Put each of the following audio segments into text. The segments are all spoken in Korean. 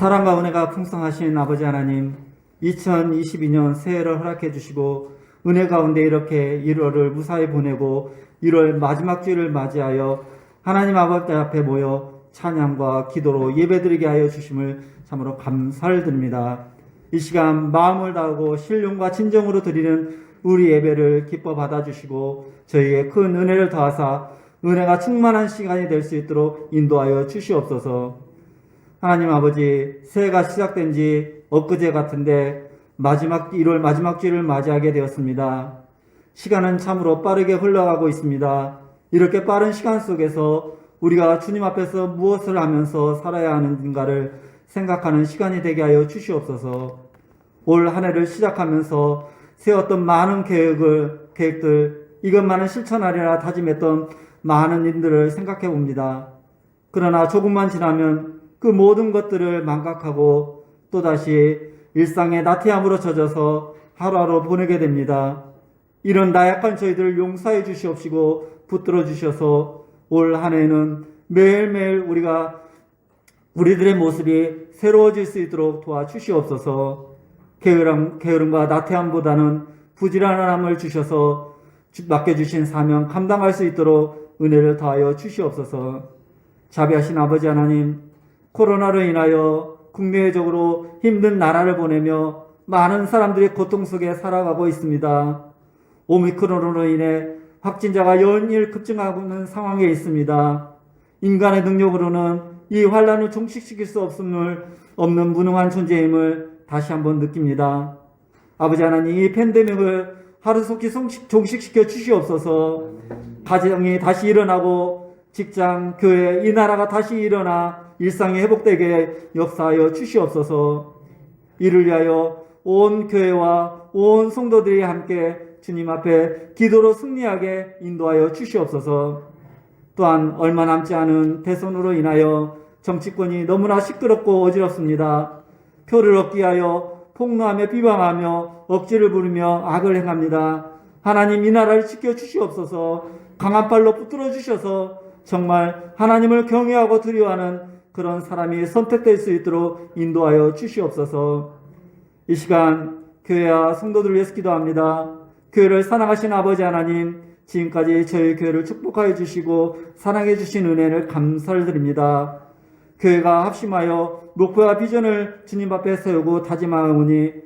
사랑과 은혜가 풍성하신 아버지 하나님, 2022년 새해를 허락해 주시고 은혜 가운데 이렇게 1월을 무사히 보내고 1월 마지막 주일을 맞이하여 하나님 아버지 앞에 모여 찬양과 기도로 예배드리게 하여 주심을 참으로 감사를 드립니다. 이 시간 마음을 다하고 신령과 진정으로 드리는 우리 예배를 기뻐 받아주시고 저희에게 큰 은혜를 더하사 은혜가 충만한 시간이 될 수 있도록 인도하여 주시옵소서. 하나님 아버지, 새해가 시작된 지 엊그제 같은데 1월 마지막 주일을 맞이하게 되었습니다. 시간은 참으로 빠르게 흘러가고 있습니다. 이렇게 빠른 시간 속에서 우리가 주님 앞에서 무엇을 하면서 살아야 하는가를 생각하는 시간이 되게 하여 주시옵소서. 올 한 해를 시작하면서 세웠던 많은 계획들, 이것만은 실천하리라 다짐했던 많은 일들을 생각해 봅니다. 그러나 조금만 지나면 그 모든 것들을 망각하고 또다시 일상의 나태함으로 젖어서 하루하루 보내게 됩니다. 이런 나약한 저희들을 용서해 주시옵시고 붙들어 주셔서 올 한 해는 매일매일 우리들의 모습이 새로워질 수 있도록 도와주시옵소서. 게으름과 나태함보다는 부지런함을 주셔서 맡겨주신 사명 감당할 수 있도록 은혜를 더하여 주시옵소서. 자비하신 아버지 하나님, 코로나로 인하여 국내적으로 힘든 나라를 보내며 많은 사람들이 고통 속에 살아가고 있습니다. 오미크론으로 인해 확진자가 연일 급증하고 있는 상황에 있습니다. 인간의 능력으로는 이 환란을 종식시킬 수 없는 무능한 존재임을 다시 한번 느낍니다. 아버지 하나님, 이 팬데믹을 하루속히 종식시켜 주시옵소서. 가정이 다시 일어나고 직장, 교회, 이 나라가 다시 일어나 일상이 회복되게 역사하여 주시옵소서. 이를 위하여 온 교회와 온 성도들이 함께 주님 앞에 기도로 승리하게 인도하여 주시옵소서. 또한 얼마 남지 않은 대선으로 인하여 정치권이 너무나 시끄럽고 어지럽습니다. 표를 얻기 위하여 폭로하며 비방하며 억지를 부리며 악을 행합니다. 하나님, 이 나라를 지켜주시옵소서. 강한 팔로 붙들어 주셔서 정말 하나님을 경외하고 두려워하는 그런 사람이 선택될 수 있도록 인도하여 주시옵소서. 이 시간 교회와 성도들을 위해서 기도합니다. 교회를 사랑하신 아버지 하나님, 지금까지 저희 교회를 축복하여 주시고 사랑해 주신 은혜를 감사를 드립니다. 교회가 합심하여 목표와 비전을 주님 앞에 세우고 다짐하오니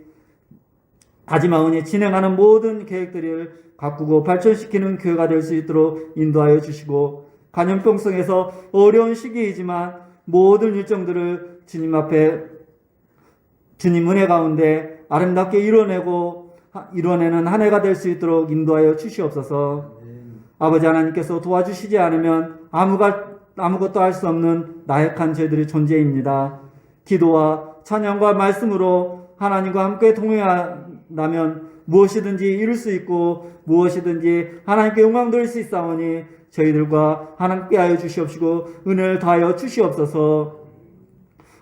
진행하는 모든 계획들을 가꾸고 발전시키는 교회가 될 수 있도록 인도하여 주시고, 간염병 속에서 어려운 시기이지만 모든 일정들을 주님 앞에 주님 은혜 가운데 아름답게 이뤄내는 한 해가 될 수 있도록 인도하여 주시옵소서. 아버지 하나님께서 도와주시지 않으면 아무것도 할 수 없는 나약한 저희들의 존재입니다. 기도와 찬양과 말씀으로 하나님과 함께 동행한다면 무엇이든지 이룰 수 있고 무엇이든지 하나님께 영광 돌릴 수 있사오니 저희들과 함께 하여 주시옵시고 은혜를 다하여 주시옵소서.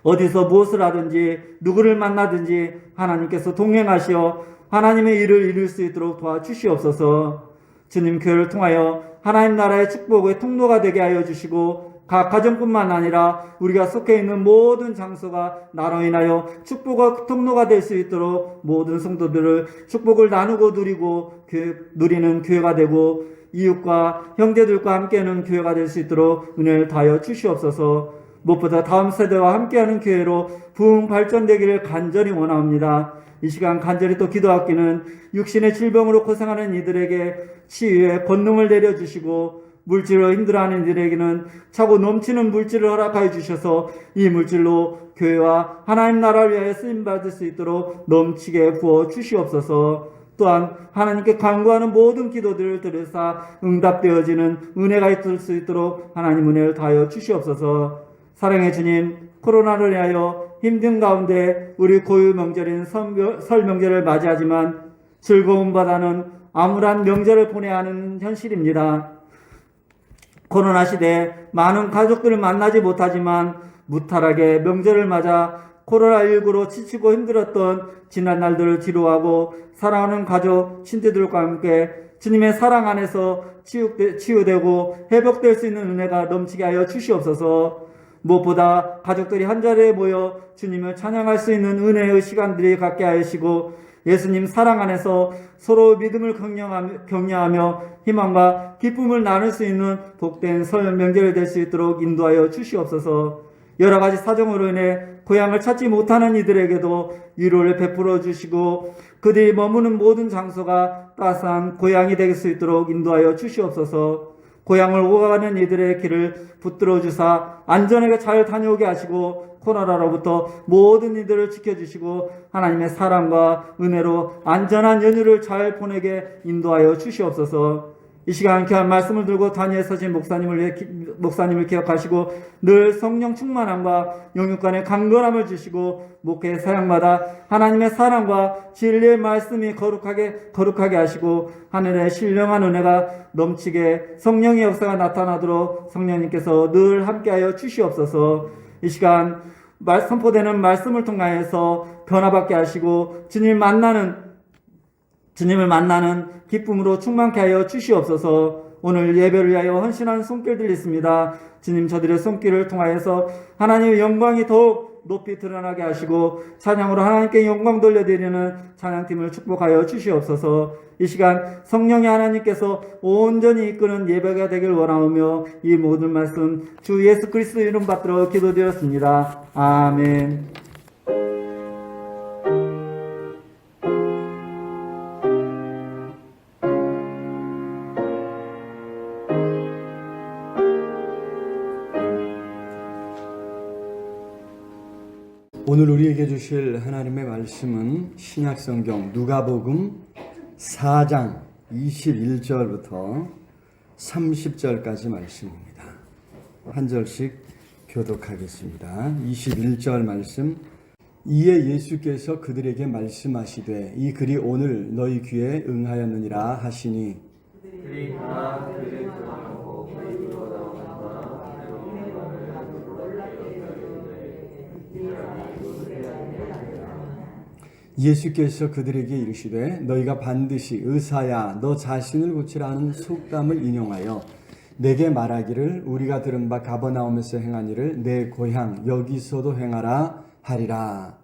어디서 무엇을 하든지 누구를 만나든지 하나님께서 동행하시어 하나님의 일을 이룰 수 있도록 도와주시옵소서. 주님, 교회를 통하여 하나님 나라의 축복의 통로가 되게 하여 주시고 각 가정뿐만 아니라 우리가 속해 있는 모든 장소가 나로 인하여 축복의 통로가 될 수 있도록 모든 성도들을 축복을 나누고 누리는 교회가 되고 이웃과 형제들과 함께하는 교회가 될 수 있도록 은혜를 다하여 주시옵소서. 무엇보다 다음 세대와 함께하는 교회로 부흥 발전되기를 간절히 원합니다. 이 시간 간절히 또 기도하기는 육신의 질병으로 고생하는 이들에게 치유의 권능을 내려주시고 물질로 힘들어하는 이들에게는 차고 넘치는 물질을 허락하여 주셔서 이 물질로 교회와 하나님 나라를 위하여 쓰임받을 수 있도록 넘치게 부어 주시옵소서. 또한 하나님께 간구하는 모든 기도들을 들으사 응답되어지는 은혜가 있을 수 있도록 하나님 은혜를 다하여 주시옵소서. 사랑의 주님, 코로나를 위하여 힘든 가운데 우리 고유 명절인 설 명절을 맞이하지만 즐거움보다는 암울한 명절을 보내야 하는 현실입니다. 코로나 시대에 많은 가족들을 만나지 못하지만 무탈하게 명절을 맞아 코로나19로 지치고 힘들었던 지난 날들을 뒤로하고 사랑하는 가족, 친지들과 함께 주님의 사랑 안에서 치유되고 회복될 수 있는 은혜가 넘치게 하여 주시옵소서. 무엇보다 가족들이 한자리에 모여 주님을 찬양할 수 있는 은혜의 시간들이 갖게 하시고 예수님 사랑 안에서 서로 믿음을 격려하며 희망과 기쁨을 나눌 수 있는 복된 설 명절이 될 수 있도록 인도하여 주시옵소서. 여러 가지 사정으로 인해 고향을 찾지 못하는 이들에게도 위로를 베풀어 주시고 그들이 머무는 모든 장소가 따스한 고향이 될 수 있도록 인도하여 주시옵소서. 고향을 오가는 이들의 길을 붙들어 주사 안전하게 잘 다녀오게 하시고 코로나로부터 모든 이들을 지켜주시고 하나님의 사랑과 은혜로 안전한 연휴를 잘 보내게 인도하여 주시옵소서. 이 시간 귀한 말씀을 들고 단위에 서신 목사님을 기억하시고 늘 성령 충만함과 영육간의 강건함을 주시고 목회 사역마다 하나님의 사랑과 진리의 말씀이 거룩하게 하시고 하늘의 신령한 은혜가 넘치게 성령의 역사가 나타나도록 성령님께서 늘 함께하여 주시옵소서. 이 시간 선포되는 말씀을 통하여서 변화받게 하시고 주님을 만나는 기쁨으로 충만케 하여 주시옵소서. 오늘 예배를 위하여 헌신하는 손길들이 있습니다. 주님 저들의 손길을 통하여서 하나님의 영광이 더욱 높이 드러나게 하시고 찬양으로 하나님께 영광 돌려드리는 찬양팀을 축복하여 주시옵소서. 이 시간 성령의 하나님께서 온전히 이끄는 예배가 되길 원하오며 이 모든 말씀 주 예수 그리스도 이름 받들어 기도드렸습니다. 아멘. 오늘 우리에게 주실 하나님의 말씀은 신약성경 누가복음 4장 21절부터 30절까지 말씀입니다. 한 절씩 교독하겠습니다. 21절 말씀. 이에 예수께서 그들에게 말씀하시되 이 글이 오늘 너희 귀에 응하였느니라 하시니 예수께서 그들에게 이르시되 너희가 반드시 의사야 너 자신을 고치라 하는 속담을 인용하여 내게 말하기를 우리가 들은 바 가버나움에서 행한 일을 내 고향 여기서도 행하라 하리라.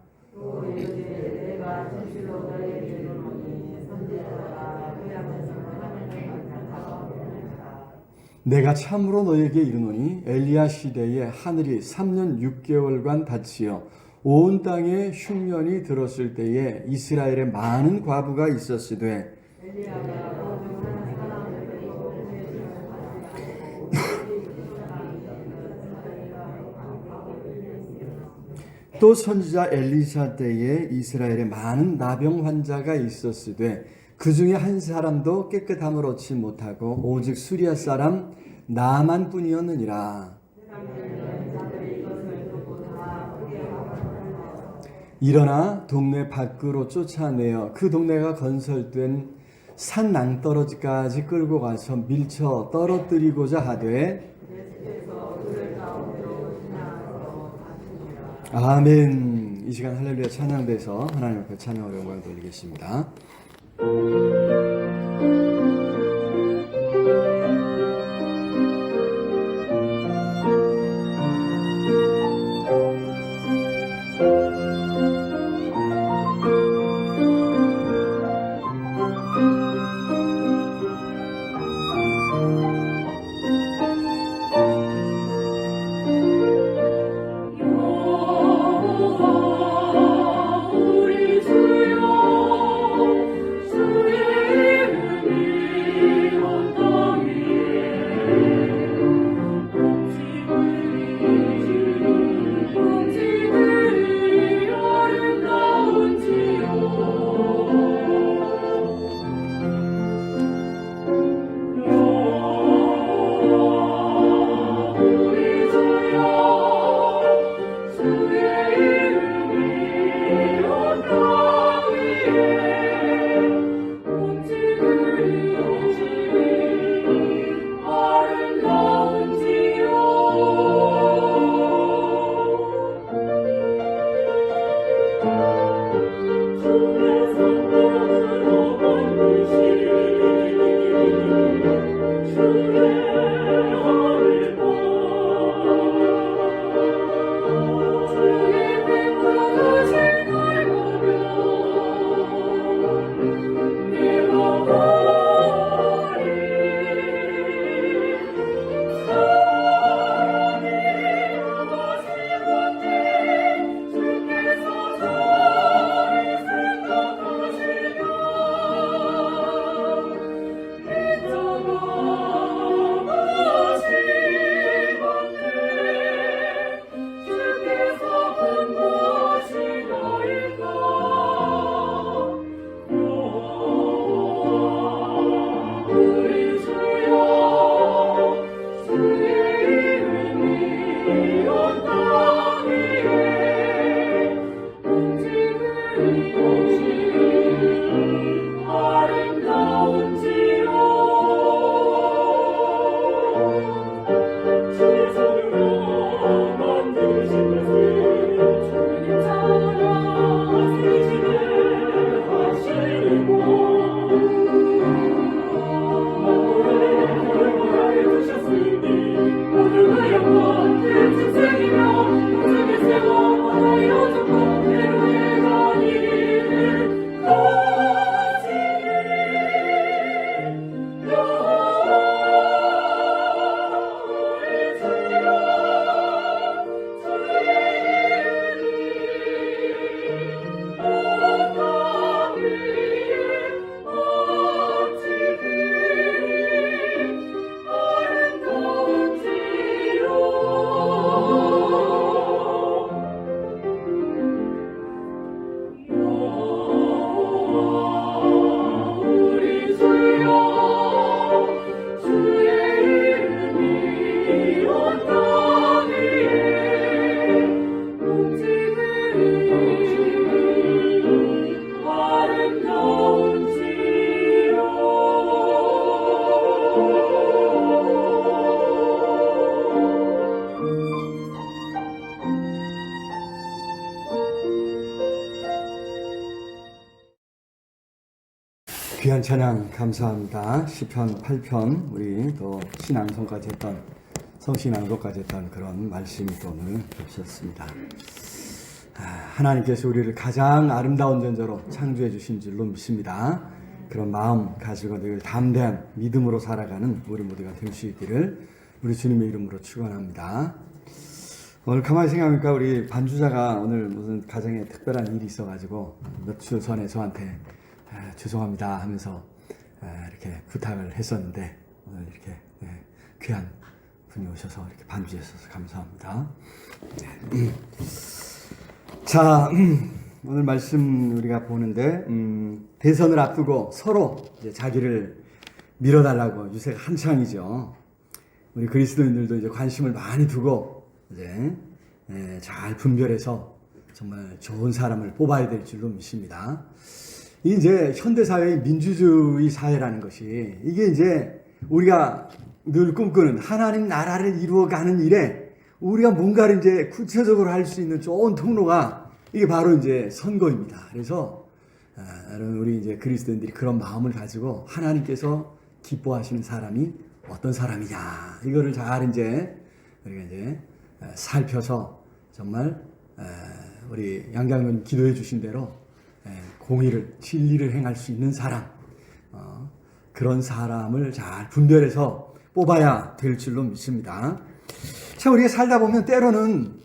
내가 참으로 너희에게 이르노니 엘리야 시대에 하늘이 3년 6개월간 닫히어 온 땅에 흉년이 들었을 때에 이스라엘에 많은 과부가 있었으되 또 선지자 엘리사 때에 이스라엘에 많은 나병 환자가 있었으되 그 중에 한 사람도 깨끗함을 얻지 못하고 오직 수리아 사람 나만뿐이었느니라. 일어나 동네 밖으로 쫓아내어 그 동네가 건설된 산 낭떠러지까지 끌고 가서 밀쳐 떨어뜨리고자 하되 아멘. 이 시간 할렐루야 찬양돼서 하나님 앞에 찬양으로 영광을 돌리겠습니다. 우리 주여 주의 귀한 찬양 감사합니다. 시편 8편 우리 또 신앙송까지 했던 성신앙송까지 했던 그런 말씀이 또 오늘 겹쳤습니다. 하나님께서 우리를 가장 아름다운 존재로 창조해 주신 줄로 믿습니다. 그런 마음 가지고 늘 담대한 믿음으로 살아가는 우리 모두가 될 수 있기를 우리 주님의 이름으로 축원합니다. 오늘 가만히 생각하니까 우리 반주자가 오늘 무슨 가정에 특별한 일이 있어가지고 며칠 전에 저한테 죄송합니다 하면서 이렇게 부탁을 했었는데 오늘 이렇게 귀한 분이 오셔서 이렇게 반주해 주셔서 감사합니다. 자, 오늘 말씀 우리가 보는데 대선을 앞두고 서로 이제 자기를 밀어달라고 유세가 한창이죠. 우리 그리스도인들도 이제 관심을 많이 두고 이제 잘 분별해서 정말 좋은 사람을 뽑아야 될 줄로 믿습니다. 이제 현대사회의 민주주의 사회라는 것이 이게 이제 우리가 늘 꿈꾸는 하나님 나라를 이루어가는 일에 우리가 뭔가를 이제 구체적으로 할 수 있는 좋은 통로가 이게 바로 이제 선거입니다. 그래서 여러분 우리 이제 그리스도인들이 그런 마음을 가지고 하나님께서 기뻐하시는 사람이 어떤 사람이냐 이거를 잘 이제 우리가 이제 살펴서 정말 우리 양장로님 기도해 주신 대로 공의를 진리를 행할 수 있는 사람 그런 사람을 잘 분별해서 뽑아야 될 줄로 믿습니다. 자, 우리가 살다 보면 때로는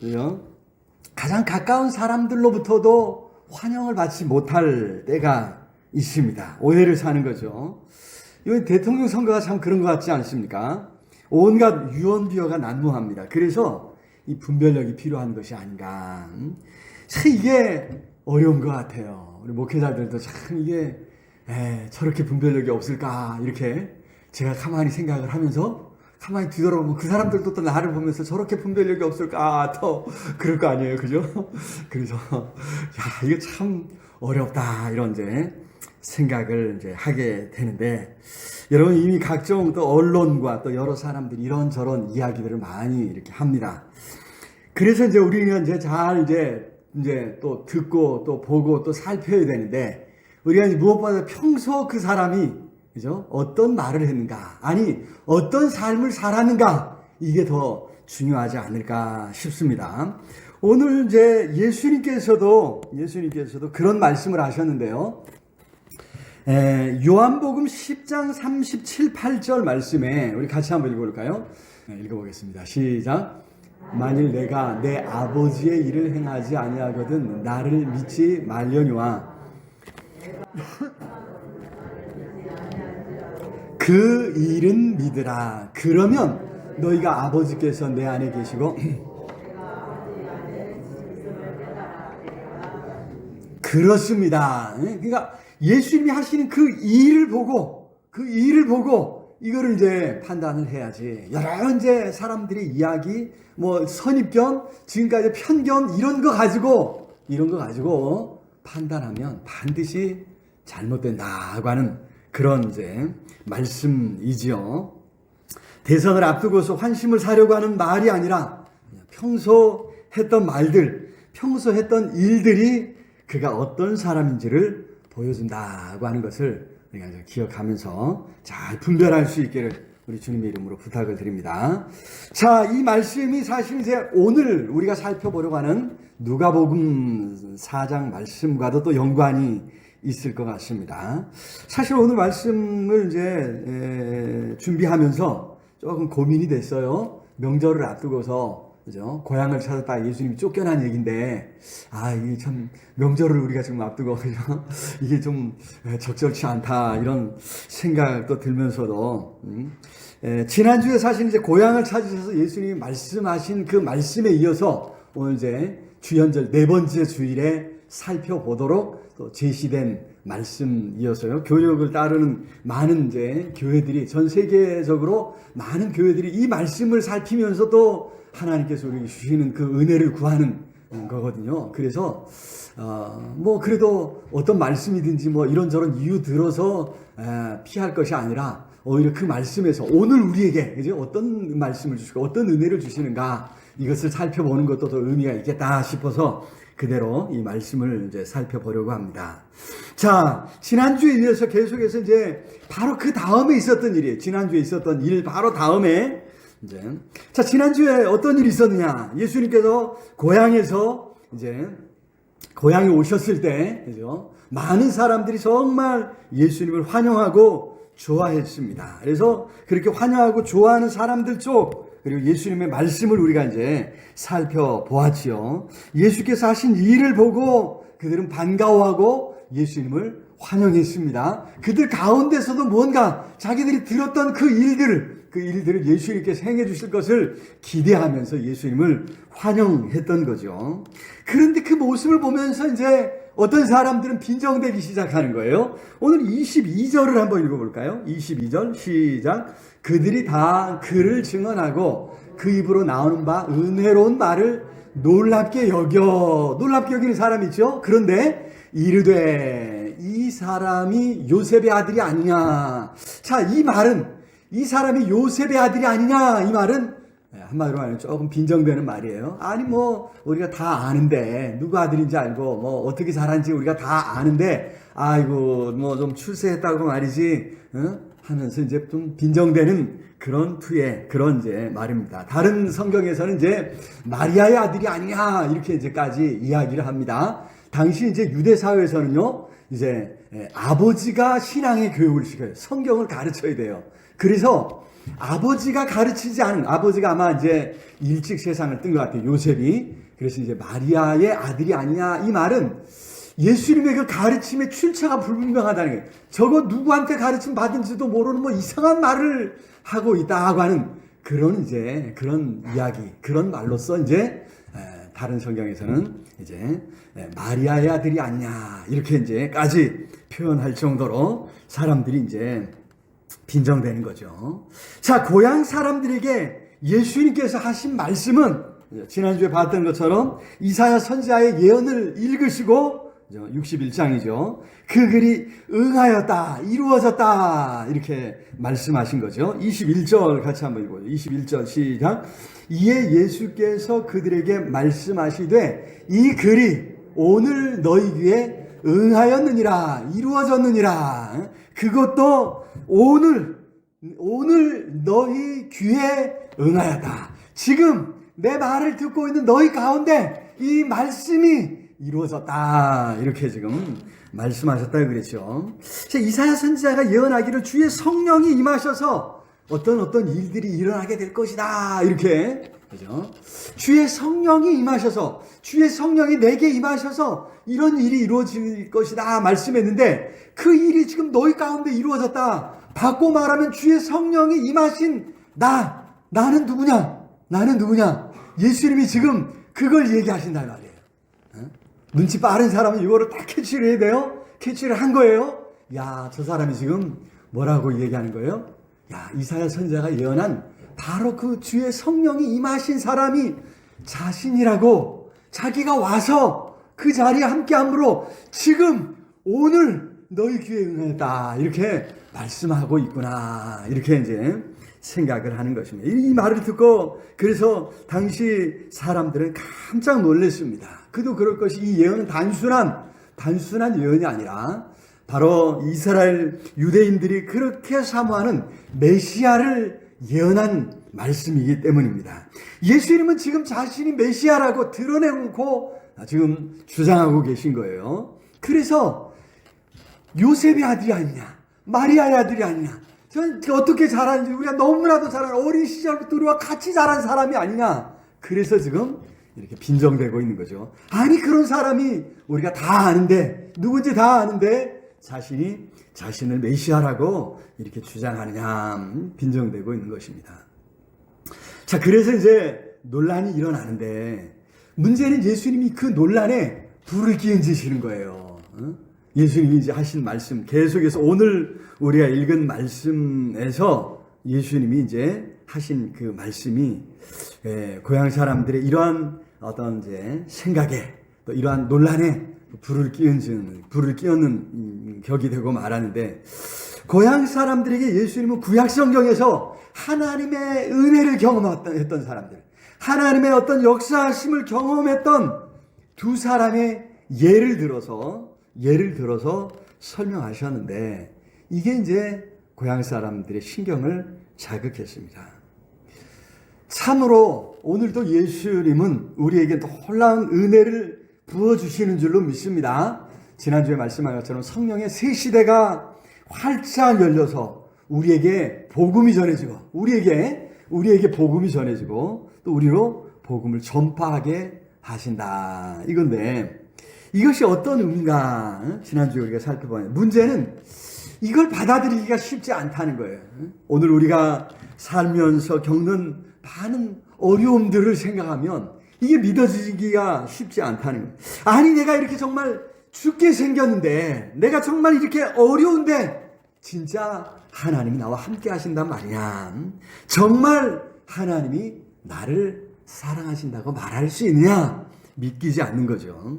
가장 가까운 사람들로부터도 환영을 받지 못할 때가 있습니다. 오해를 사는 거죠. 이번 대통령 선거가 참 그런 것 같지 않습니까? 온갖 유언비어가 난무합니다. 그래서 이 분별력이 필요한 것이 아닌가. 참 이게 어려운 것 같아요. 우리 목회자들도 참 이게 저렇게 분별력이 없을까 이렇게 제가 가만히 생각을 하면서 가만히 뒤돌아보면 그 사람들도 또 나를 보면서 저렇게 분별력이 없을까 또 그럴 거 아니에요, 그죠? 그래서 야 이거 참 어렵다 이런 이제 생각을 이제 하게 되는데 여러분 이미 각종 또 언론과 또 여러 사람들이 이런저런 이야기들을 많이 이렇게 합니다. 그래서 이제 우리는 이제 잘 이제 또 듣고 또 보고 또 살펴야 되는데 우리가 이제 무엇보다 평소 그 사람이 그죠? 어떤 말을 했는가 아니 어떤 삶을 살았는가 이게 더 중요하지 않을까 싶습니다. 오늘 이제 예수님께서도 그런 말씀을 하셨는데요. 요한복음 10장 37, 8절 말씀에 우리 같이 한번 읽어볼까요? 읽어보겠습니다. 시작. 만일 내가 내 아버지의 일을 행하지 아니하거든 나를 믿지 말려니와 그 일은 믿으라. 그러면 너희가 아버지께서 내 안에 계시고 그렇습니다. 그러니까 예수님이 하시는 그 일을 보고 이거를 이제 판단을 해야지. 여러 이제 사람들의 이야기, 뭐 선입견, 지금까지 편견 이런 거 가지고 판단하면 반드시 잘못된다고 하는 그런 이제 말씀이지요. 대선을 앞두고서 환심을 사려고 하는 말이 아니라 평소 했던 말들, 평소 했던 일들이 그가 어떤 사람인지를 보여준다고 하는 것을 우리가 이제 기억하면서 잘 분별할 수 있기를 우리 주님의 이름으로 부탁을 드립니다. 자, 이 말씀이 사실 이제 오늘 우리가 살펴보려고 하는 누가복음 4장 말씀과도 또 연관이 있을 것 같습니다. 사실 오늘 말씀을 이제 준비하면서 조금 고민이 됐어요. 명절을 앞두고서 그죠? 고향을 찾았다 예수님이 쫓겨난 얘기인데 이게 참 명절을 우리가 지금 앞두고 그죠? 이게 좀 적절치 않다 이런 생각도 들면서도 지난주에 사실 이제 고향을 찾으셔서 예수님이 말씀하신 그 말씀에 이어서 오늘 이제 주연절 네 번째 주일에 살펴보도록 또 제시된 말씀이어서요. 교육을 따르는 많은 이제 교회들이 전 세계적으로 많은 교회들이 이 말씀을 살피면서 또 하나님께서 우리에게 주시는 그 은혜를 구하는 거거든요. 그래서 뭐 그래도 어떤 말씀이든지 뭐 이런저런 이유 들어서 피할 것이 아니라 오히려 그 말씀에서 오늘 우리에게 이제 어떤 말씀을 주시고 어떤 은혜를 주시는가 이것을 살펴보는 것도 더 의미가 있겠다 싶어서 그대로 이 말씀을 이제 살펴보려고 합니다. 자, 지난주에 이어서 계속해서 이제 바로 그 다음에 있었던 일이에요. 지난주에 있었던 일 바로 다음에 이제 자, 지난주에 어떤 일이 있었느냐? 예수님께서 고향에서 이제 고향에 오셨을 때 그죠? 많은 사람들이 정말 예수님을 환영하고 좋아했습니다. 그래서 그렇게 환영하고 좋아하는 사람들 쪽 그리고 예수님의 말씀을 우리가 이제 살펴보았지요. 예수께서 하신 일을 보고 그들은 반가워하고 예수님을 환영했습니다. 그들 가운데서도 뭔가 자기들이 들었던 그 일들을 예수님께서 행해 주실 것을 기대하면서 예수님을 환영했던 거죠. 그런데 그 모습을 보면서 이제 어떤 사람들은 빈정대기 시작하는 거예요. 오늘 22절을 한번 읽어볼까요? 22절 시작. 그들이 다 그를 증언하고 그 입으로 나오는 바 은혜로운 말을 놀랍게 여기는 사람이 있죠. 그런데 이르되 이 사람이 요셉의 아들이 아니냐. 자, 이 말은 이 사람이 요셉의 아들이 아니냐. 이 말은 한마디로 말하면 조금 빈정되는 말이에요. 아니 뭐 우리가 다 아는데 누구 아들인지 알고 뭐 어떻게 자란지 우리가 다 아는데 아이고 뭐 좀 출세했다고 말이지 하면서 이제 좀 빈정되는 그런 투의 그런 이제 말입니다. 다른 성경에서는 이제 마리아의 아들이 아니냐 이렇게 이제까지 이야기를 합니다. 당시 이제 유대 사회에서는요 이제 아버지가 신앙의 교육을 시켜요. 성경을 가르쳐야 돼요. 그래서 아버지가 가르치지 않은 아버지가 아마 이제 일찍 세상을 뜬 것 같아요. 요셉이. 그래서 이제 마리아의 아들이 아니냐 이 말은 예수님의 그 가르침의 출처가 불분명하다는 거예요. 저거 누구한테 가르침 받은지도 모르는 뭐 이상한 말을 하고 있다고 하는 그런 이제 그런 이야기 그런 말로써 이제 다른 성경에서는 이제 마리아의 아들이 아니냐 이렇게 이제까지 표현할 정도로 사람들이 이제 빈정되는 거죠. 자, 고향 사람들에게 예수님께서 하신 말씀은 지난주에 봤던 것처럼 이사야 선지자의 예언을 읽으시고 61장이죠. 그 글이 응하였다, 이루어졌다 이렇게 말씀하신 거죠. 21절 같이 한번 읽어보죠. 21절 시작. 이에 예수께서 그들에게 말씀하시되 이 글이 오늘 너희 귀에 응하였느니라, 이루어졌느니라. 그것도 오늘 너희 귀에 응하였다. 지금 내 말을 듣고 있는 너희 가운데 이 말씀이 이루어졌다. 이렇게 지금 말씀하셨다 그랬죠. 이사야 선지자가 예언하기를 주의 성령이 임하셔서 어떤 일들이 일어나게 될 것이다. 이렇게 그죠? 주의 성령이 임하셔서 주의 성령이 내게 임하셔서 이런 일이 이루어질 것이다 말씀했는데 그 일이 지금 너희 가운데 이루어졌다. 바꿔 말하면 주의 성령이 임하신 나는 누구냐? 나는 누구냐? 예수님이 지금 그걸 얘기하신단 말이에요. 눈치 빠른 사람은 이거를 딱 캐치를 해야 돼요. 캐치를 한 거예요. 야, 저 사람이 지금 뭐라고 얘기하는 거예요? 야, 이사야 선지자가 예언한 바로 그 주의 성령이 임하신 사람이 자신이라고 자기가 와서 그 자리에 함께함으로 지금 오늘 너희 귀에 응했다 이렇게 말씀하고 있구나 이렇게 이제 생각을 하는 것입니다. 이 말을 듣고 그래서 당시 사람들은 깜짝 놀랐습니다. 그도 그럴 것이 이 예언은 단순한 예언이 아니라 바로 이스라엘 유대인들이 그렇게 사모하는 메시아를 예언한 말씀이기 때문입니다. 예수님은 지금 자신이 메시아라고 드러내고 지금 주장하고 계신 거예요. 그래서 요셉의 아들이 아니냐, 마리아의 아들이 아니냐, 저는 어떻게 자랐는지 우리가 너무나도 잘 아는 어린 시절부터 우리와 같이 자란 사람이 아니냐. 그래서 지금 이렇게 빈정되고 있는 거죠. 아니 그런 사람이 우리가 다 아는데 누군지 다 아는데 자신이 자신을 메시아라고 이렇게 주장하느냐 빈정되고 있는 것입니다. 자, 그래서 이제 논란이 일어나는데 문제는 예수님이 그 논란에 불을 끼얹으시는 거예요. 예수님이 이제 하신 말씀 계속해서 오늘 우리가 읽은 말씀에서 예수님이 이제 하신 그 말씀이 고향 사람들의 이러한 어떤 이제 생각에 또 이러한 논란에 불을 끼얹는 격이 되고 말하는데, 고향 사람들에게 예수님은 구약 성경에서 하나님의 은혜를 경험했던 사람들, 하나님의 어떤 역사하심을 경험했던 두 사람의 예를 들어서 설명하셨는데, 이게 이제 고향 사람들의 신경을 자극했습니다. 참으로 오늘도 예수님은 우리에게 놀라운 은혜를 부어주시는 줄로 믿습니다. 지난주에 말씀한 것처럼 성령의 새 시대가 활짝 열려서 우리에게 복음이 전해지고, 우리에게 복음이 전해지고, 또 우리로 복음을 전파하게 하신다. 이건데, 이것이 어떤 의미인가? 지난주에 우리가 살펴봤는데, 문제는 이걸 받아들이기가 쉽지 않다는 거예요. 오늘 우리가 살면서 겪는 많은 어려움들을 생각하면 이게 믿어지기가 쉽지 않다는 거예요. 아니, 내가 이렇게 정말 죽게 생겼는데, 내가 정말 이렇게 어려운데 진짜 하나님이 나와 함께 하신단 말이냐? 정말 하나님이 나를 사랑하신다고 말할 수 있느냐? 믿기지 않는 거죠.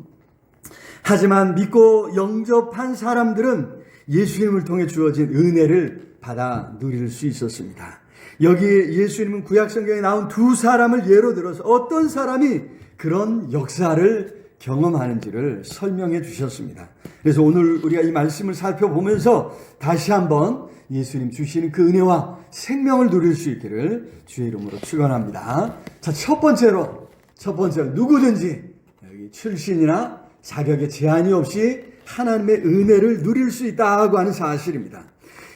하지만 믿고 영접한 사람들은 예수님을 통해 주어진 은혜를 받아 누릴 수 있었습니다. 여기 예수님은 구약성경에 나온 두 사람을 예로 들어서 어떤 사람이 그런 역사를 경험하는지를 설명해 주셨습니다. 그래서 오늘 우리가 이 말씀을 살펴보면서 다시 한번 예수님 주시는 그 은혜와 생명을 누릴 수 있기를 주의 이름으로 축원합니다. 자, 첫 번째로 누구든지 여기 출신이나 자격에 제한이 없이 하나님의 은혜를 누릴 수 있다고 하는 사실입니다.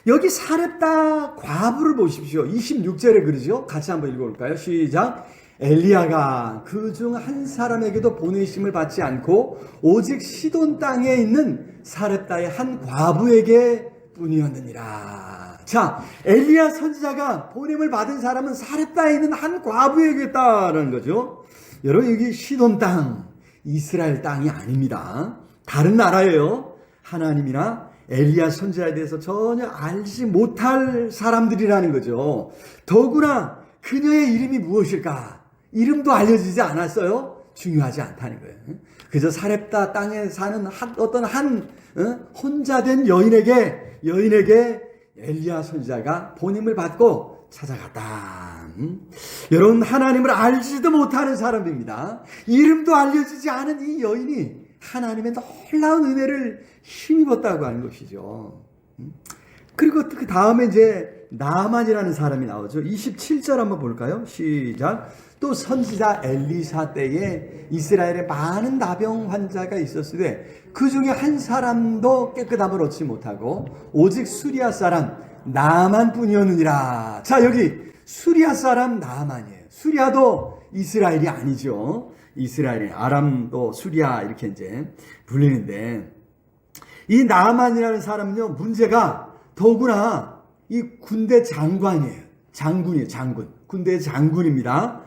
여기 사렙다 과부를 보십시오. 26절에 그러죠. 같이 한번 읽어볼까요? 시작. 엘리야가 그중 한 사람에게도 보내심을 받지 않고 오직 시돈 땅에 있는 사렙다의 한 과부에게 뿐이었느니라. 자, 엘리야 선지자가 보냄을 받은 사람은 사렙다에 있는 한 과부에게다라는 거죠. 여러분, 여기 시돈 땅, 이스라엘 땅이 아닙니다. 다른 나라예요. 하나님이나 엘리야 선지자에 대해서 전혀 알지 못할 사람들이라는 거죠. 더구나 그녀의 이름이 무엇일까? 이름도 알려지지 않았어요. 중요하지 않다는 거예요. 그저 사렙다 땅에 사는 어떤 혼자 된 여인에게 엘리야 선지자가 보냄을 받고 찾아갔다. 여러분, 하나님을 알지도 못하는 사람입니다. 이름도 알려지지 않은 이 여인이 하나님의 놀라운 은혜를 힘입었다고 하는 것이죠. 그리고 그 다음에 이제 나만이라는 사람이 나오죠. 27절 한번 볼까요? 시작. 또 선지자 엘리사 때에 이스라엘에 많은 나병 환자가 있었으되 그 중에 한 사람도 깨끗함을 얻지 못하고 오직 수리아 사람 나만뿐이었느니라. 자, 여기 수리아 사람 나만이에요. 수리아도 이스라엘이 아니죠. 이스라엘이 아람도 수리아 이렇게 이제 불리는데, 이 나만이라는 사람은요, 문제가 더구나 이 군대 장관이에요. 장군. 군대 장군입니다.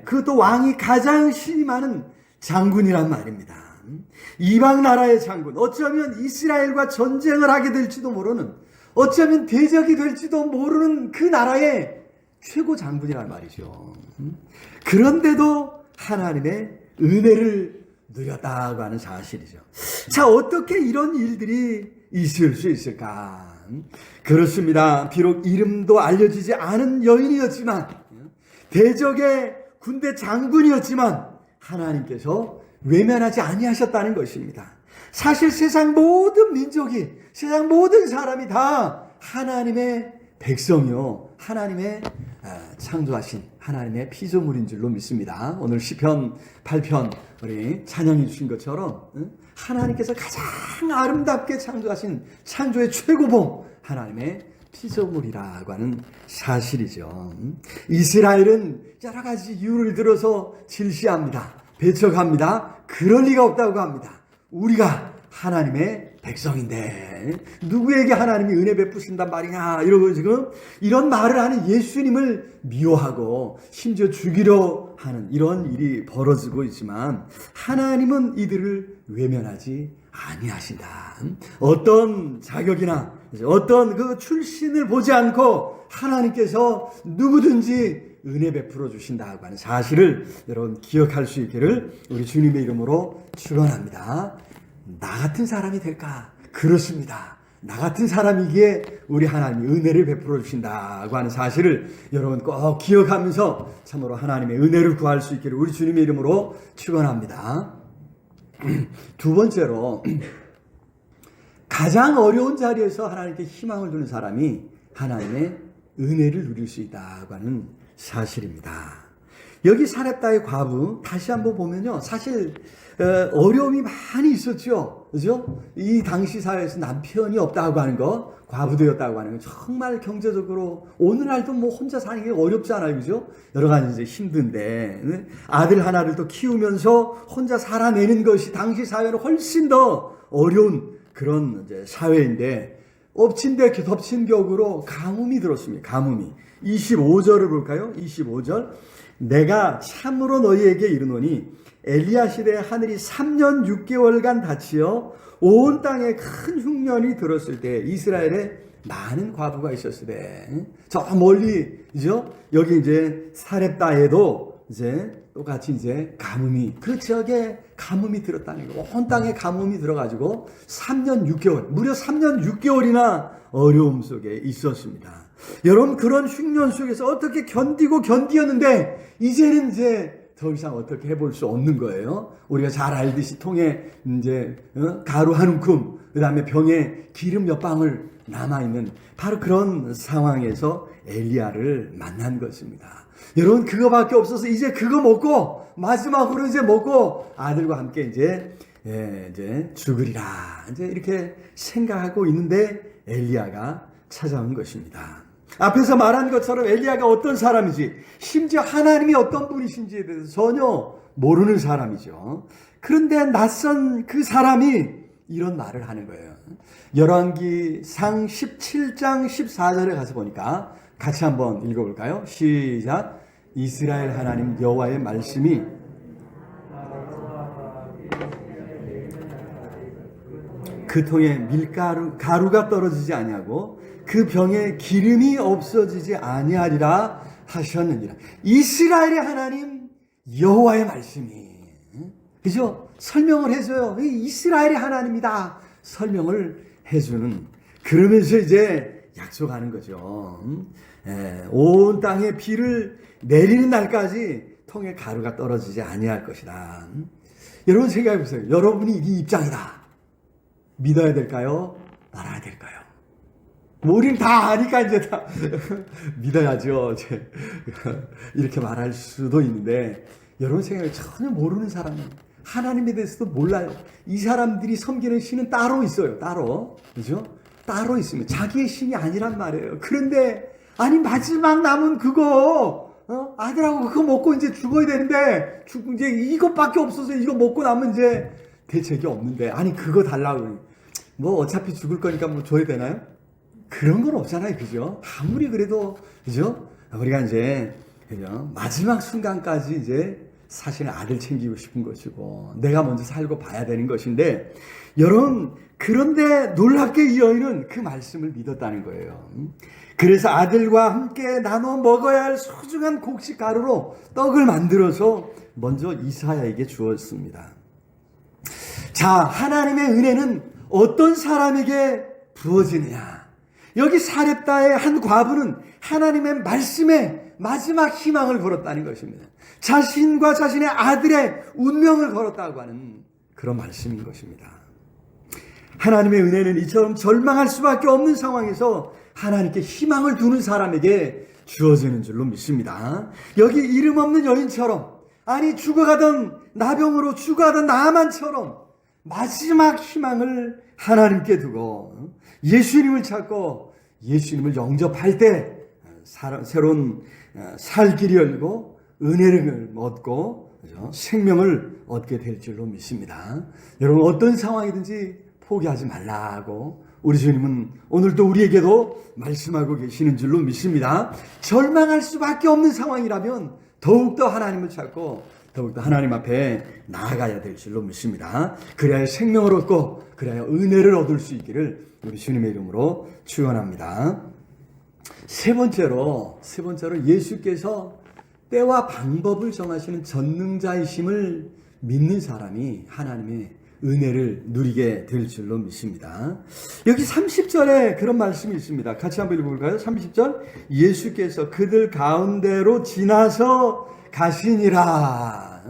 그것도 왕이 가장 신이 많은 장군이란 말입니다. 이방 나라의 장군, 어쩌면 이스라엘과 전쟁을 하게 될지도 모르는, 어쩌면 대적이 될지도 모르는 그 나라의 최고 장군이란 말이죠. 그런데도 하나님의 은혜를 누렸다고 하는 사실이죠. 자, 어떻게 이런 일들이 있을 수 있을까? 그렇습니다. 비록 이름도 알려지지 않은 여인이었지만, 대적의 군대 장군이었지만 하나님께서 외면하지 아니하셨다는 것입니다. 사실 세상 모든 민족이, 세상 모든 사람이 다 하나님의 백성이요, 하나님의 창조하신 하나님의 피조물인 줄로 믿습니다. 오늘 시편 8편 우리 찬양해 주신 것처럼 하나님께서 가장 아름답게 창조하신 창조의 최고봉 하나님의 피조물이라고 하는 사실이죠. 이스라엘은 여러 가지 이유를 들어서 질시합니다. 배척합니다. 그럴 리가 없다고 합니다. 우리가 하나님의 백성인데 누구에게 하나님이 은혜 베푸신단 말이냐 이러고 지금 이런 말을 하는 예수님을 미워하고 심지어 죽이려 하는 이런 일이 벌어지고 있지만, 하나님은 이들을 외면하지 아니하신다. 어떤 자격이나 어떤 그 출신을 보지 않고 하나님께서 누구든지 은혜 베풀어 주신다고 하는 사실을 여러분 기억할 수 있기를 우리 주님의 이름으로 축원합니다. 나 같은 사람이 될까? 그렇습니다. 나 같은 사람이기에 우리 하나님이 은혜를 베풀어 주신다고 하는 사실을 여러분 꼭 기억하면서 참으로 하나님의 은혜를 구할 수 있기를 우리 주님의 이름으로 축원합니다. 두 번째로 가장 어려운 자리에서 하나님께 희망을 두는 사람이 하나님의 은혜를 누릴 수 있다고 하는 사실입니다. 여기 사렙다의 과부 다시 한번 보면요, 사실 어려움이 많이 있었죠, 그죠? 이 당시 사회에서 남편이 없다고 하는 거, 과부되었다고 하는 거 정말 경제적으로 오늘날도 뭐 혼자 사는 게 어렵잖아요, 그죠? 여러 가지 이제 힘든데 아들 하나를 또 키우면서 혼자 살아내는 것이 당시 사회는 훨씬 더 어려운 그런 이제 사회인데 엎친 데 덮친 격으로 가뭄이 들었습니다. 가뭄이. 25절을 볼까요? 25절. 내가 참으로 너희에게 이르노니 엘리야 시대에 하늘이 3년 6개월간 닫히어 온 땅에 큰 흉년이 들었을 때 이스라엘에 많은 과부가 있었으되 저 멀리 그죠? 여기 이제 사렙다에도 이제 똑같이 이제 가뭄이 그 지역에 가뭄이 들었다는 거. 온 땅에 가뭄이 들어가지고 3년 6개월 무려 3년 6개월이나 어려움 속에 있었습니다. 여러분 그런 흉년 속에서 어떻게 견디었는데 이제는 이제 더 이상 어떻게 해볼 수 없는 거예요. 우리가 잘 알듯이 통에 이제 가루 한 움큼 그다음에 병에 기름 몇 방울 남아있는 바로 그런 상황에서 엘리야를 만난 것입니다. 여러분 그거밖에 없어서 이제 그거 먹고 마지막으로 이제 먹고 아들과 함께 이제 죽으리라 이제 이렇게 생각하고 있는데 엘리야가 찾아온 것입니다. 앞에서 말한 것처럼 엘리야가 어떤 사람인지 심지어 하나님이 어떤 분이신지에 대해서 전혀 모르는 사람이죠. 그런데 낯선 그 사람이 이런 말을 하는 거예요. 열왕기상 17장 14절에 가서 보니까 같이 한번 읽어볼까요? 시작. 이스라엘 하나님 여호와의 말씀이 그 통에 가루가 떨어지지 아니하고 그 병에 기름이 없어지지 아니하리라 하셨느니라. 이스라엘의 하나님 여호와의 말씀이 그죠? 설명을 해줘요. 이스라엘의 하나님이다. 설명을 해주는 그러면서 이제 약속하는 거죠. 온 땅에 비를 내리는 날까지 통에 가루가 떨어지지 아니할 것이다. 여러분 생각해 보세요. 여러분이 이 입장이다. 믿어야 될까요? 말아야 될까요? 뭐 우리는 다 아니까 이제 다 믿어야죠. 이제 이렇게 말할 수도 있는데 여러분 생각에 전혀 모르는 사람은 하나님에 대해서도 몰라요. 이 사람들이 섬기는 신은 따로 있어요. 따로. 그죠? 따로 있습니다. 자기의 신이 아니란 말이에요. 그런데 아니 마지막 남은 그거 아들하고 그거 먹고 이제 죽어야 되는데 이제 이것밖에 없어서 이거 먹고 나면 이제 대책이 없는데 아니 그거 달라고 뭐 어차피 죽을 거니까 뭐 줘야 되나요? 그런 건 없잖아요. 그죠? 아무리 그래도 그죠? 우리가 이제 그죠? 마지막 순간까지 이제 사실은 아들 챙기고 싶은 것이고 내가 먼저 살고 봐야 되는 것인데 여러분 그런데 놀랍게 이 여인은 그 말씀을 믿었다는 거예요. 그래서 아들과 함께 나눠 먹어야 할 소중한 곡식 가루로 떡을 만들어서 먼저 이사야에게 주었습니다. 자, 하나님의 은혜는 어떤 사람에게 부어지느냐? 여기 사렙다의 한 과부는 하나님의 말씀에 마지막 희망을 걸었다는 것입니다. 자신과 자신의 아들의 운명을 걸었다고 하는 그런 말씀인 것입니다. 하나님의 은혜는 이처럼 절망할 수밖에 없는 상황에서 하나님께 희망을 두는 사람에게 주어지는 줄로 믿습니다. 여기 이름 없는 여인처럼 아니 죽어가던 나병으로 죽어가던 나만처럼 마지막 희망을 하나님께 두고 예수님을 찾고 예수님을 영접할 때 새로운 살 길이 열리고 은혜를 얻고 생명을 얻게 될 줄로 믿습니다. 여러분 어떤 상황이든지 포기하지 말라고 우리 주님은 오늘도 우리에게도 말씀하고 계시는 줄로 믿습니다. 절망할 수밖에 없는 상황이라면 더욱더 하나님을 찾고 더욱더 하나님 앞에 나아가야 될 줄로 믿습니다. 그래야 생명을 얻고 그래야 은혜를 얻을 수 있기를 우리 주님의 이름으로 축원합니다. 세 번째로 예수께서 때와 방법을 정하시는 전능자이심을 믿는 사람이 하나님의 은혜를 누리게 될 줄로 믿습니다. 여기 30절에 그런 말씀이 있습니다. 같이 한번 읽어볼까요? 30절. 예수께서 그들 가운데로 지나서 가시니라.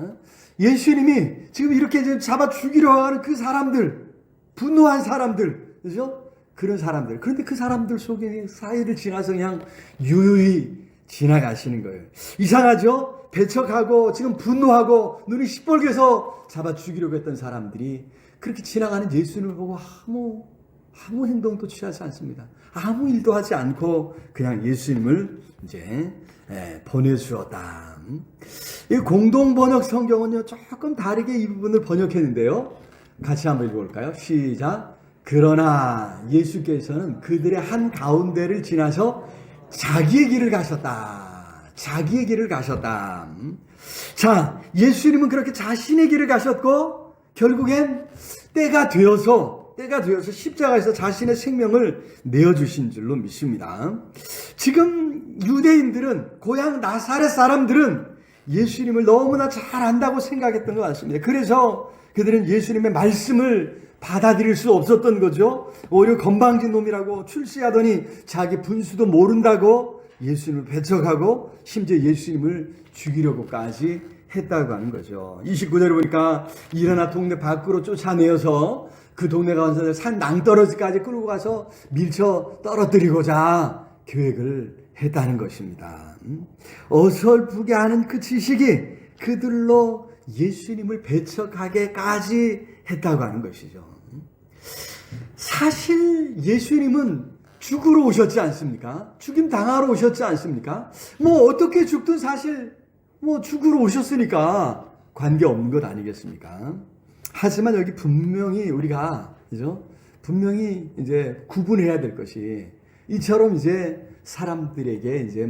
예수님이 지금 이렇게 지금 잡아 죽이려 하는 그 사람들, 분노한 사람들, 그죠? 그런 사람들. 그런데 그 사람들 속에 사이를 지나서 그냥 유유히 지나가시는 거예요. 이상하죠? 배척하고 지금 분노하고 눈이 시뻘개서 잡아 죽이려고 했던 사람들이 그렇게 지나가는 예수님을 보고 아무 행동도 취하지 않습니다. 아무 일도 하지 않고 그냥 예수님을 이제 보내주었다. 이 공동번역 성경은요 조금 다르게 이 부분을 번역했는데요. 같이 한번 읽어볼까요? 시작. 그러나 예수께서는 그들의 한 가운데를 지나서 자기의 길을 가셨다. 자기의 길을 가셨다. 자, 예수님은 그렇게 자신의 길을 가셨고 결국엔 때가 되어서 십자가에서 자신의 생명을 내어주신 줄로 믿습니다. 지금 유대인들은, 고향 나사렛 사람들은 예수님을 너무나 잘 안다고 생각했던 것 같습니다. 그래서 그들은 예수님의 말씀을 받아들일 수 없었던 거죠. 오히려 건방진 놈이라고 출시하더니 자기 분수도 모른다고 예수님을 배척하고 심지어 예수님을 죽이려고까지 했다고 하는 거죠. 29절에 보니까 일어나 동네 밖으로 쫓아내어서 그 동네 가운데 산 낭떠러지까지 끌고 가서 밀쳐 떨어뜨리고자 계획을 했다는 것입니다. 어설프게 하는 그 지식이 그들로 예수님을 배척하게까지 했다고 하는 것이죠. 사실 예수님은 죽으러 오셨지 않습니까? 죽임 당하러 오셨지 않습니까? 어떻게 죽든 사실 죽으러 오셨으니까 관계없는 것 아니겠습니까? 하지만 여기 분명히 우리가 그죠? 분명히 이제 구분해야 될 것이 이처럼 이제 사람들에게 이제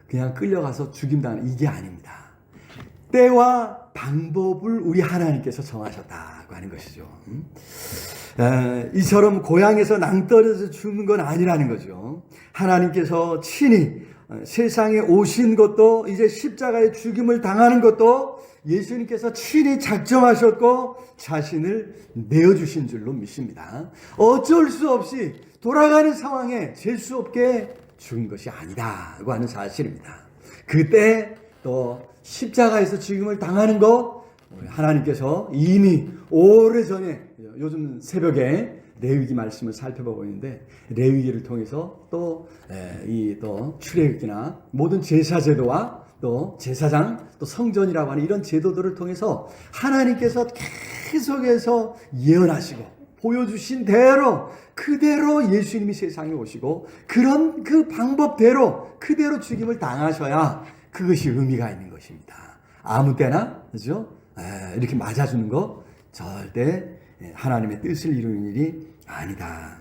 그냥 끌려가서 죽임 당하는 이게 아닙니다. 때와 방법을 우리 하나님께서 정하셨다고 하는 것이죠. 이처럼 고향에서 낭떠러져 죽는 건 아니라는 거죠. 하나님께서 친히 세상에 오신 것도 이제 십자가의 죽임을 당하는 것도 예수님께서 친히 작정하셨고 자신을 내어주신 줄로 믿습니다. 어쩔 수 없이 돌아가는 상황에 재수 없게 죽은 것이 아니다고 하는 사실입니다. 그때 또 십자가에서 죽임을 당하는 거 하나님께서 이미 오래전에 요즘 새벽에 레위기 말씀을 살펴보고 있는데 레위기를 통해서 또 출애굽기나 모든 제사 제도와 또 제사장 또 성전이라고 하는 이런 제도들을 통해서 하나님께서 계속해서 예언하시고 보여주신 대로 그대로 예수님이 세상에 오시고 그런 그 방법대로 그대로 죽임을 당하셔야 그것이 의미가 있는 것입니다. 아무 때나 그죠? 이렇게 맞아주는 거 절대 하나님의 뜻을 이루는 일이 아니다.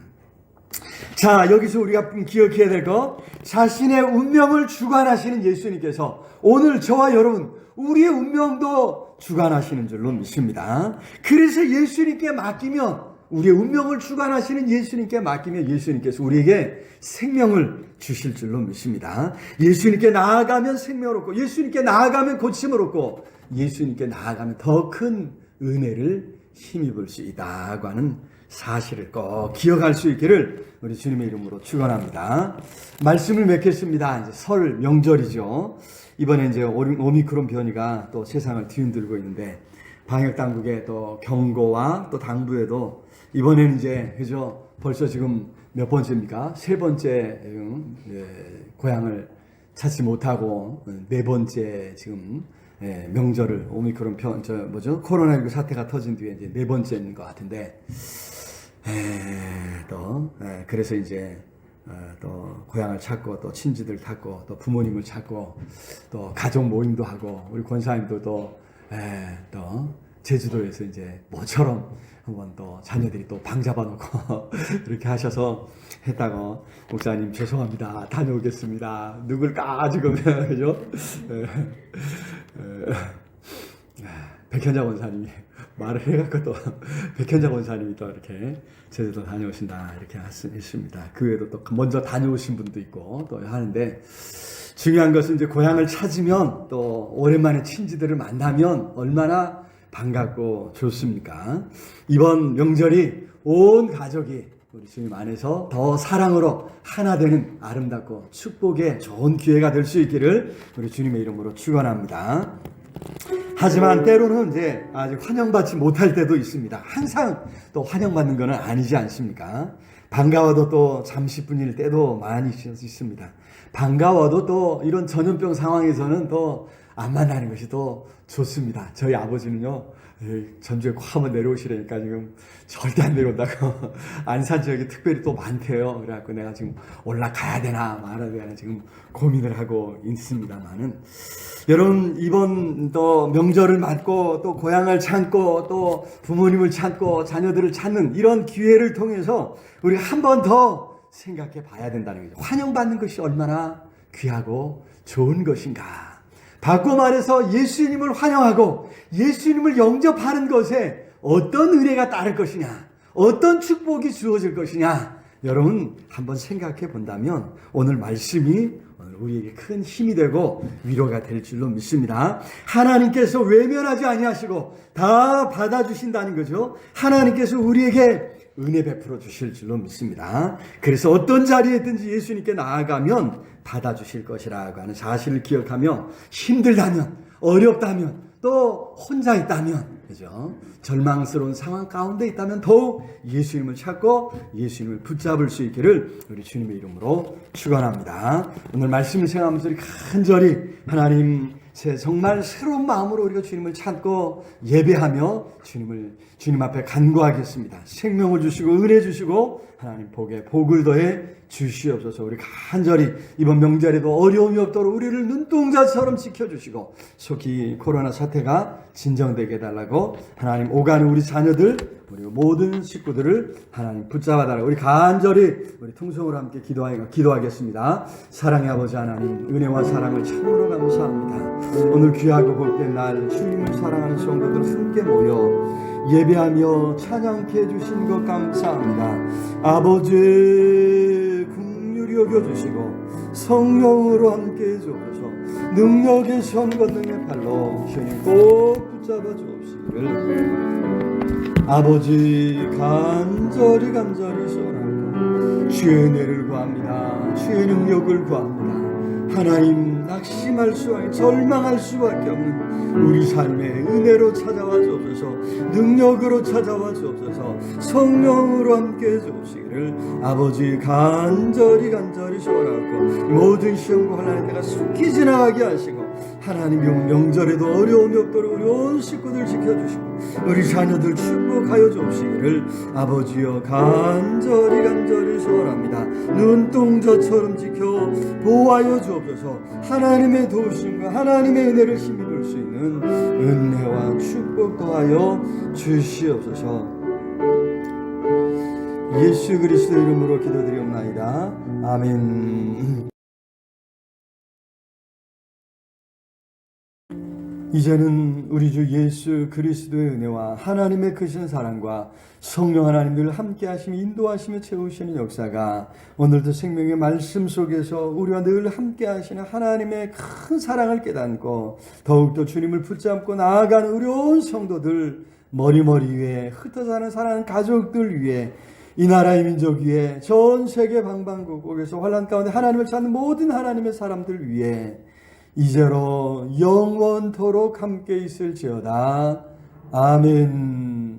자, 여기서 우리가 기억해야 될 거, 자신의 운명을 주관하시는 예수님께서 오늘 저와 여러분 우리의 운명도 주관하시는 줄로 믿습니다. 그래서 예수님께 맡기면 우리의 운명을 주관하시는 예수님께 맡기면 예수님께서 우리에게 생명을 주실 줄로 믿습니다. 예수님께 나아가면 생명을 얻고 예수님께 나아가면 고침을 얻고 예수님께 나아가면 더 큰 은혜를 힘입을 수 있다고 하는 사실을 꼭 기억할 수 있기를 우리 주님의 이름으로 축원합니다. 말씀을 맺겠습니다. 이제 설 명절이죠. 이번에 이제 오미크론 변이가 또 세상을 뒤흔들고 있는데 방역 당국의 또 경고와 또 당부에도 이번에는 이제 그죠? 벌써 지금 몇 번째입니까? 세 번째 고향을 찾지 못하고 네 번째 지금 명절을 오미크론 코로나19 사태가 터진 뒤에 이제 네 번째인 것 같은데 그래서 이제 또 고향을 찾고 또 친지들 찾고 또 부모님을 찾고 또 가족 모임도 하고 우리 권사님도 또 제주도에서 이제 모처럼 한번 또 자녀들이 또 방 잡아놓고 이렇게 하셔서 했다고 목사님 죄송합니다 다녀오겠습니다 누굴까 지금 그죠? 백현자 원사님이 말을 해갖고 또 백현자 권사님이 또 이렇게 제주도 다녀오신다 이렇게 했습니다. 그 외에도 또 먼저 다녀오신 분도 있고 또 하는데, 중요한 것은 이제 고향을 찾으면 또 오랜만에 친지들을 만나면 얼마나 반갑고 좋습니까? 이번 명절이 온 가족이 우리 주님 안에서 더 사랑으로 하나 되는 아름답고 축복의 좋은 기회가 될 수 있기를 우리 주님의 이름으로 축원합니다. 하지만 때로는 이제 아직 환영받지 못할 때도 있습니다. 항상 또 환영받는 것은 아니지 않습니까? 반가워도 또 잠시뿐일 때도 많이 있습니다. 반가워도 또 이런 전염병 상황에서는 또 안 만나는 것이 또 좋습니다. 저희 아버지는요, 전주에 꼭 한번 내려오시라니까 지금 절대 안 내려온다고 안산 지역이 특별히 또 많대요. 그래갖고 내가 지금 올라가야 되나 말아야 되나 지금 고민을 하고 있습니다만은, 여러분 이번 또 명절을 맞고 또 고향을 찾고 또 부모님을 찾고 자녀들을 찾는 이런 기회를 통해서 우리가 한 번 더 생각해 봐야 된다는 거죠. 환영받는 것이 얼마나 귀하고 좋은 것인가. 바꿔 말해서 예수님을 환영하고 예수님을 영접하는 것에 어떤 은혜가 따를 것이냐, 어떤 축복이 주어질 것이냐, 여러분 한번 생각해 본다면 오늘 말씀이 우리에게 큰 힘이 되고 위로가 될 줄로 믿습니다. 하나님께서 외면하지 아니하시고 다 받아주신다는 거죠. 하나님께서 우리에게 은혜 베풀어 주실 줄로 믿습니다. 그래서 어떤 자리에 있든지 예수님께 나아가면 받아주실 것이라고 하는 사실을 기억하며, 힘들다면, 어렵다면, 또 혼자 있다면, 그죠? 절망스러운 상황 가운데 있다면 더욱 예수님을 찾고 예수님을 붙잡을 수 있기를 우리 주님의 이름으로 축원합니다. 오늘 말씀을 생각하면서 우리 간절히 하나님 정말 새로운 마음으로 우리가 주님을 찾고 예배하며 주님 앞에 간구하겠습니다. 생명을 주시고 은혜 주시고 하나님 복을 더해 주시옵소서. 우리 간절히 이번 명절에도 어려움이 없도록 우리를 눈동자처럼 지켜주시고 속히 코로나 사태가 진정되게 해달라고, 하나님 오가는 우리 자녀들, 우리 모든 식구들을 하나님 붙잡아달라고 우리 간절히 우리 통성으로 함께 기도하겠습니다. 사랑의 아버지 하나님, 은혜와 사랑을 참으로 감사합니다. 오늘 귀하고 복된 날 주님을 사랑하는 성도들 함께 모여 예배하며 찬양케 해주신 것 감사합니다. 아버지 긍휼히 여겨주시고 성령으로 함께 해주옵소서. 능력의 손 권능의 팔로 주님 꼭 붙잡아 주옵시기를 아버지 간절히 소원하고 주의 은혜를 구합니다. 주의 능력을 구합니다. 하나님, 낙심할 수밖에, 절망할 수밖에 없는 우리 삶의 은혜로 찾아와 주옵소서. 능력으로 찾아와 주옵소서. 성령으로 함께 해주옵시기를 아버지 간절히 소원하고, 모든 시험과 환난의 때가 속히 지나가게 하시고, 하나님 명절에도 어려움이 없도록 우리 온 식구들 지켜주시고 우리 자녀들 축복하여 주옵시기를 아버지여 간절히 소원합니다. 눈동자처럼 지켜 보호하여 주옵소서. 하나님의 도우심과 하나님의 은혜를 힘입을 수 있는 은혜와 축복 더하여 주시옵소서. 예수 그리스도 이름으로 기도드리옵나이다. 아멘. 이제는 우리 주 예수 그리스도의 은혜와 하나님의 크신 사랑과 성령 하나님들 함께 하시며 인도하시며 채우시는 역사가 오늘도 생명의 말씀 속에서 우리와 늘 함께 하시는 하나님의 큰 사랑을 깨닫고 더욱더 주님을 붙잡고 나아가는 우리 온 성도들, 머리 위에 흩어져 사는 사랑하는 가족들 위에, 이 나라의 민족 위에, 전 세계 방방곡곡에서 환난 가운데 하나님을 찾는 모든 하나님의 사람들 위에 이제로 영원토록 함께 있을지어다. 아멘.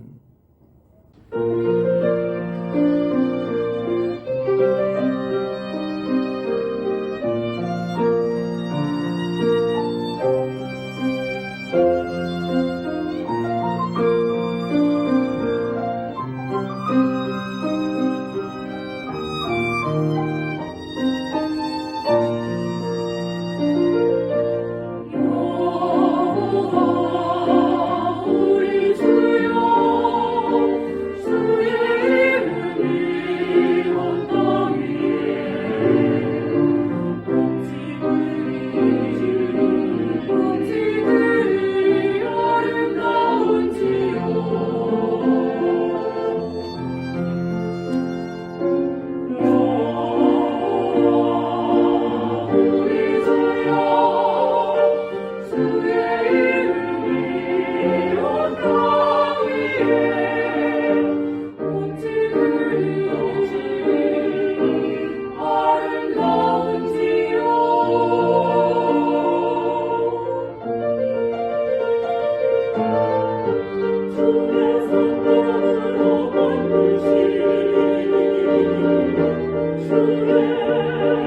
우리 주여 주의